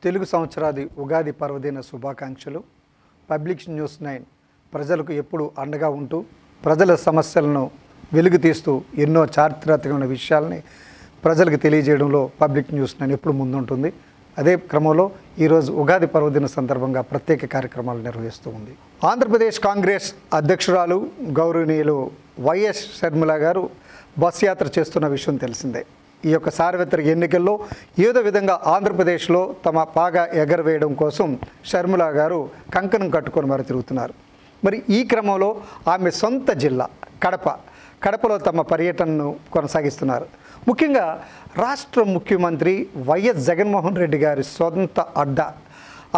తెలుగు సంవత్సరాది ఉగాది పర్వదిన శుభాకాంక్షలు. Public news 9 ప్రజలకు ఎప్పుడు అండగా ఉంటూ ప్రజల సమస్యలను వెలుగు తీస్తూ ఎన్నో చారిత్రాత్మకమైన విషయాల్ని ప్రజలకు తెలియజేయడంలో పబ్లిక్ న్యూస్ 9 ఎప్పుడు ముందుంటుంది. అదే క్రమంలో ఈరోజు ఉగాది పర్వదిన సందర్భంగా ప్రత్యేక కార్యక్రమాలు నిర్వహిస్తూ ఉంది. ఆంధ్రప్రదేశ్ కాంగ్రెస్ అధ్యక్షురాలు గౌరవనీయులు వైఎస్ షర్మిల గారు బస్ యాత్ర చేస్తున్న విషయం తెలిసిందే. ఈ యొక్క సార్వత్రిక ఎన్నికల్లో ఏదో విధంగా ఆంధ్రప్రదేశ్లో తమ పాగా ఎగరవేయడం కోసం షర్మిల గారు కంకణం కట్టుకొని మరి తిరుగుతున్నారు. మరి ఈ క్రమంలో ఆమె సొంత జిల్లా కడపలో తమ పర్యటనను కొనసాగిస్తున్నారు. ముఖ్యంగా రాష్ట్ర ముఖ్యమంత్రి వైఎస్ జగన్మోహన్ రెడ్డి గారి సొంత అడ్డా,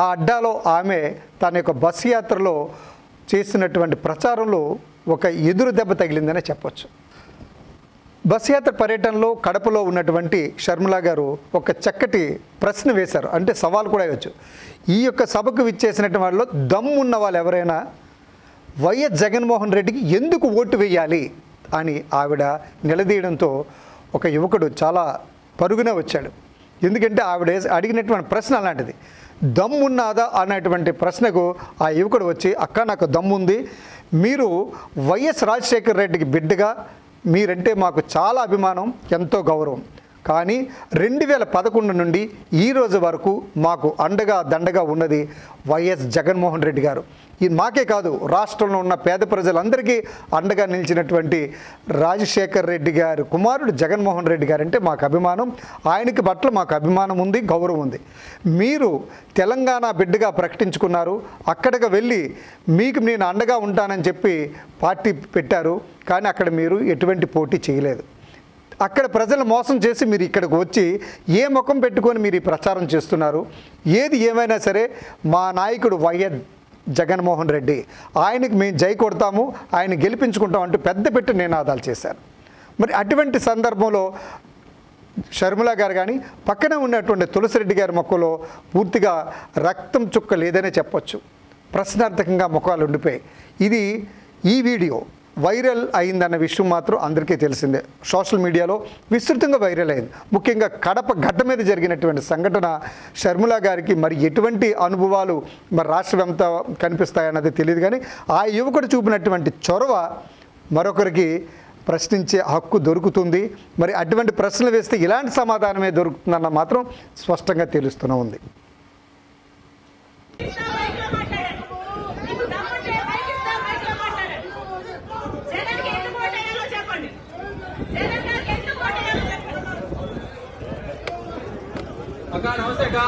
ఆ అడ్డాలో ఆమె తన యొక్క బస్సు యాత్రలో చేసినటువంటి ప్రచారంలో ఒక ఎదురు దెబ్బ తగిలిందనే చెప్పొచ్చు. బస్ యాత్ర పర్యటనలో కడపలో ఉన్నటువంటి షర్మిల గారు ఒక చక్కటి ప్రశ్న వేశారు, అంటే సవాల్ కూడా ఇవ్వచ్చు. ఈ యొక్క సభకు విచ్చేసినటువంటి వాళ్ళలో దమ్మున్న వాళ్ళు ఎవరైనా వైఎస్ జగన్మోహన్ రెడ్డికి ఎందుకు ఓటు వేయాలి అని ఆవిడ నిలదీయడంతో ఒక యువకుడు చాలా పరుగునే వచ్చాడు. ఎందుకంటే ఆవిడ అడిగినటువంటి ప్రశ్న అలాంటిది. దమ్మున్నదా అనేటువంటి ప్రశ్నకు ఆ యువకుడు వచ్చి, అక్క నాకు దమ్ముంది, మీరు వైఎస్ రాజశేఖర రెడ్డికి బిడ్డగా మీరంటే మాకు చాలా అభిమానం, ఎంతో గౌరవం. కానీ 2011 నుండి ఈ రోజు వరకు మాకు అండగా దండగా ఉన్నది వైఎస్ జగన్మోహన్ రెడ్డి గారు. ఇది మాకే కాదు, రాష్ట్రంలో ఉన్న పేద ప్రజలందరికీ అండగా నిలిచినటువంటి రాజశేఖర్ రెడ్డి గారు కుమారుడు జగన్మోహన్ రెడ్డి గారు అంటే మాకు అభిమానం, ఆయనకి పట్ల మాకు అభిమానం ఉంది, గౌరవం ఉంది. మీరు తెలంగాణ బిడ్డగా ప్రకటించుకున్నారు, అక్కడికి వెళ్ళి మీకు నేను అండగా ఉంటానని చెప్పి పార్టీ పెట్టారు, కానీ అక్కడ మీరు ఎటువంటి పోటీ చేయలేదు. అక్కడ ప్రజలు మోసం చేసి మీరు ఇక్కడికి వచ్చి ఏ ముఖం పెట్టుకొని మీరు ఈ ప్రచారం చేస్తున్నారు? ఏది ఏమైనా సరే మా నాయకుడు వైఎస్ జగన్మోహన్ రెడ్డి, ఆయనకి మేము జై కొడతాము, ఆయన గెలిపించుకుంటాం అంటూ పెద్ద పెట్టి నినాదాలు చేశారు. మరి అటువంటి సందర్భంలో షర్మిల గారు కానీ పక్కనే ఉన్నటువంటి తులసిరెడ్డి గారి మొక్కలో పూర్తిగా రక్తం చుక్క లేదనే చెప్పొచ్చు. ప్రశ్నార్థకంగా ముఖాలు ఉండిపోయాయి. ఇది ఈ వీడియో వైరల్ అయిందన్న విషయం మాత్రం అందరికీ తెలిసిందే. సోషల్ మీడియాలో విస్తృతంగా వైరల్ అయింది. ముఖ్యంగా కడప గడ్డ మీద జరిగినటువంటి సంఘటన షర్మిల గారికి మరి ఎటువంటి అనుభవాలు మరి రాష్ట్రమంతా కనిపిస్తాయన్నది తెలియదు, కానీ ఆ యువకుడు చూపినటువంటి చొరవ మరొకరికి ప్రశ్నించే హక్కు దొరుకుతుంది. మరి అటువంటి ప్రశ్నలు వేస్తే ఇలాంటి సమాధానమే దొరుకుతుందన్న మాత్రం స్పష్టంగా తెలుస్తూనే ఉంది. అక్క నమస్తే అక్క.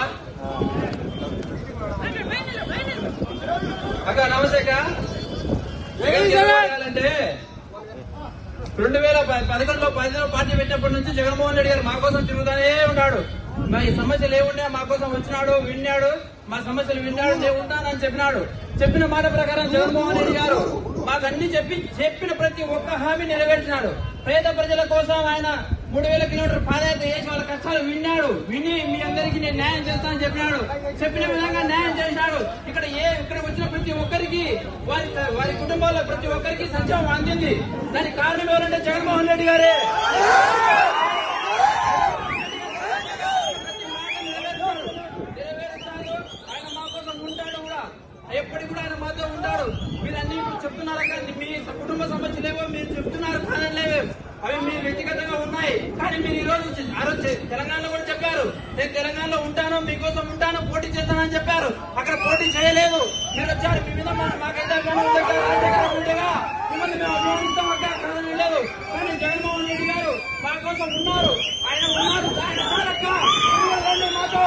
అక్క నమస్తే అక్క. అంటే 2011లో పార్టీ పెట్టినప్పటి నుంచి జగన్మోహన్ రెడ్డి గారు మా కోసం తిరుగుతానే ఉన్నాడు. మా ఈ సమస్యలు ఏముండే మా కోసం వచ్చినాడు, విన్నాడు, మా సమస్యలు విన్నాడు, నేను ఉంటానని చెప్పినాడు. చెప్పిన మాట ప్రకారం జగన్మోహన్ రెడ్డి గారు మాకు అన్ని చెప్పిన ప్రతి ఒక్క హామీ నెరవేర్చినాడు. పేద ప్రజల కోసం ఆయన 3000 కిలోమీటర్ పాదయాత్ర చేసి వాళ్ళ కష్టాలు విని మీ అందరికీ నేను న్యాయం చేస్తానని చెప్పినాడు. చెప్పిన విధంగా న్యాయం చేసినాడు. ఇక్కడ వచ్చిన ప్రతి ఒక్కరికి వారి కుటుంబాల్లో ప్రతి ఒక్కరికి సంక్షేమం అందింది. దానికి కారణం ఎవరంటే జగన్మోహన్ రెడ్డి గారే. ఆయన మా కోసం ఉంటాడు కూడా, ఎప్పటికి కూడా ఆయన మాతో ఉంటాడు. మీరు అన్ని చెప్తున్నారు కానీ మీ కుటుంబ సమస్యలేవో మీరు చెప్తున్నారు, కాదనిలేవో అవి మీ వ్యక్తిగతంగా ఉన్నాయి. కానీ మీరు ఆ రోజు తెలంగాణలో కూడా చెప్పారు, నేను తెలంగాణలో ఉంటాను, మీకోసం ఉంటాను, పోటీ చేస్తానని చెప్పారు. అక్కడ పోటీ చేయలేదు. మీరు వచ్చారు, మీ మీద మాకైతే ఉండగా మిమ్మల్ని మేము అభిమానిస్తాం అక్క, కాదని లేదు. కానీ జగన్మోహన్ రెడ్డి గారు మా కోసం ఉన్నారు, ఆయన ఉన్నారు, మాతో